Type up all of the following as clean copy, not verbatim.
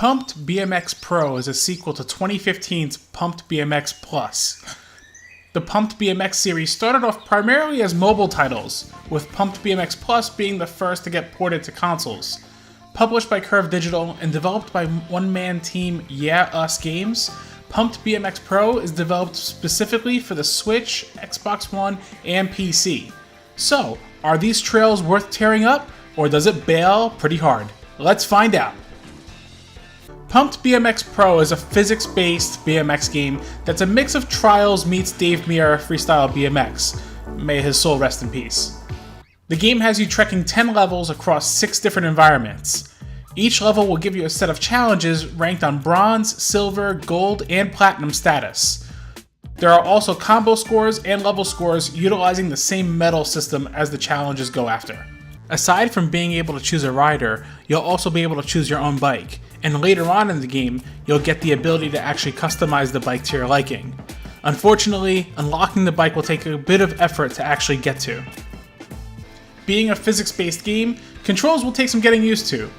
Pumped BMX Pro is a sequel to 2015's Pumped BMX Plus. The Pumped BMX series started off primarily as mobile titles, with Pumped BMX Plus being the first to get ported to consoles. Published by Curve Digital and developed by one-man team Yeah Us Games, Pumped BMX Pro is developed specifically for the Switch, Xbox One, and PC. So, are these trails worth tearing up, or does it bail pretty hard? Let's find out. Pumped BMX Pro is a physics-based BMX game that's a mix of Trials meets Dave Mirra Freestyle BMX. May his soul rest in peace. The game has you trekking 10 levels across 6 different environments. Each level will give you a set of challenges ranked on bronze, silver, gold, and platinum status. There are also combo scores and level scores utilizing the same medal system as the challenges go after. Aside from being able to choose a rider, you'll also be able to choose your own bike, and later on in the game, you'll get the ability to actually customize the bike to your liking. Unfortunately, unlocking the bike will take a bit of effort to actually get to. Being a physics-based game, controls will take some getting used to.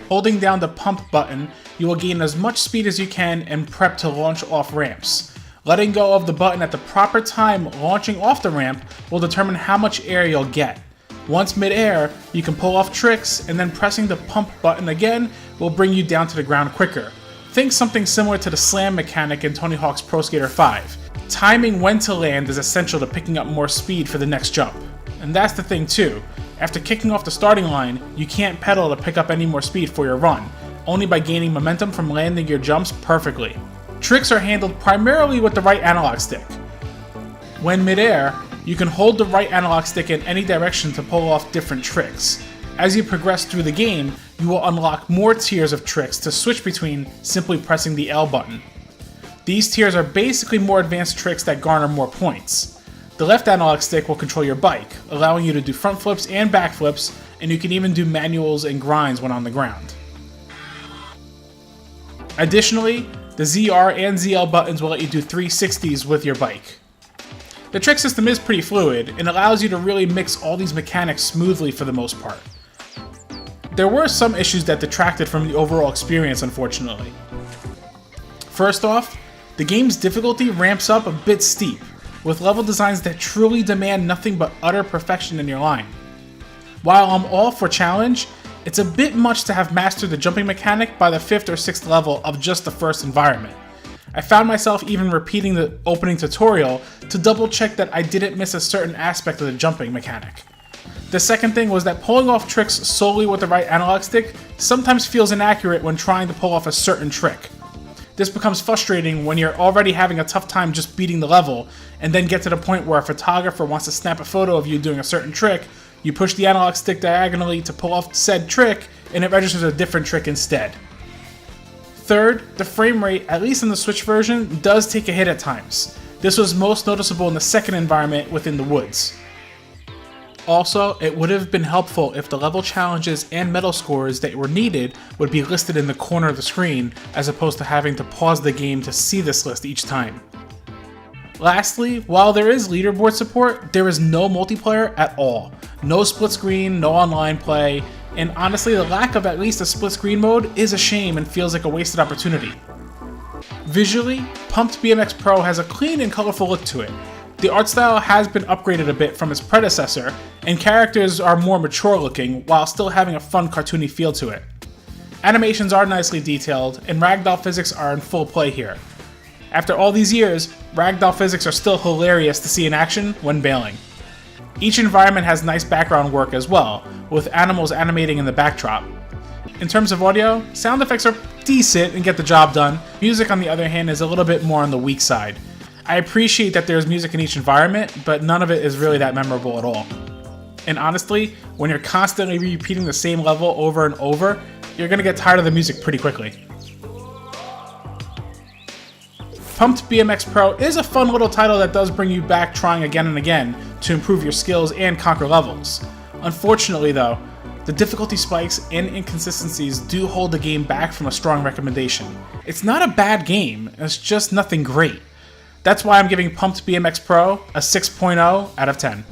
Holding down the pump button, you will gain as much speed as you can and prep to launch off ramps. Letting go of the button at the proper time launching off the ramp will determine how much air you'll get. Once mid-air, you can pull off tricks, and then pressing the pump button again will bring you down to the ground quicker. Think something similar to the slam mechanic in Tony Hawk's Pro Skater 5. Timing when to land is essential to picking up more speed for the next jump. And that's the thing too, after kicking off the starting line, you can't pedal to pick up any more speed for your run, only by gaining momentum from landing your jumps perfectly. Tricks are handled primarily with the right analog stick. When mid-air, you can hold the right analog stick in any direction to pull off different tricks. As you progress through the game, you will unlock more tiers of tricks to switch between simply pressing the L button. These tiers are basically more advanced tricks that garner more points. The left analog stick will control your bike, allowing you to do front flips and back flips, and you can even do manuals and grinds when on the ground. Additionally, the ZR and ZL buttons will let you do 360s with your bike. The trick system is pretty fluid, and allows you to really mix all these mechanics smoothly for the most part. There were some issues that detracted from the overall experience, unfortunately. First off, the game's difficulty ramps up a bit steep, with level designs that truly demand nothing but utter perfection in your line. While I'm all for challenge, it's a bit much to have mastered the jumping mechanic by the 5th or 6th level of just the first environment. I found myself even repeating the opening tutorial to double check that I didn't miss a certain aspect of the jumping mechanic. The second thing was that pulling off tricks solely with the right analog stick sometimes feels inaccurate when trying to pull off a certain trick. This becomes frustrating when you're already having a tough time just beating the level, and then get to the point where a photographer wants to snap a photo of you doing a certain trick, you push the analog stick diagonally to pull off said trick, and it registers a different trick instead. Third, the frame rate, at least in the Switch version, does take a hit at times. This was most noticeable in the second environment within the woods. Also, it would have been helpful if the level challenges and medal scores that were needed would be listed in the corner of the screen, as opposed to having to pause the game to see this list each time. Lastly, while there is leaderboard support, there is no multiplayer at all. No split screen, no online play, and honestly the lack of at least a split screen mode is a shame and feels like a wasted opportunity. Visually, Pumped BMX Pro has a clean and colorful look to it. The art style has been upgraded a bit from its predecessor, and characters are more mature looking while still having a fun cartoony feel to it. Animations are nicely detailed, and ragdoll physics are in full play here. After all these years, ragdoll physics are still hilarious to see in action when bailing. Each environment has nice background work as well, with animals animating in the backdrop. In terms of audio, sound effects are decent and get the job done. Music, on the other hand, is a little bit more on the weak side. I appreciate that there's music in each environment, but none of it is really that memorable at all. And honestly, when you're constantly repeating the same level over and over, you're gonna get tired of the music pretty quickly. Pumped BMX Pro is a fun little title that does bring you back trying again and again to improve your skills and conquer levels. Unfortunately though, the difficulty spikes and inconsistencies do hold the game back from a strong recommendation. It's not a bad game, it's just nothing great. That's why I'm giving Pumped BMX Pro a 6.0 out of 10.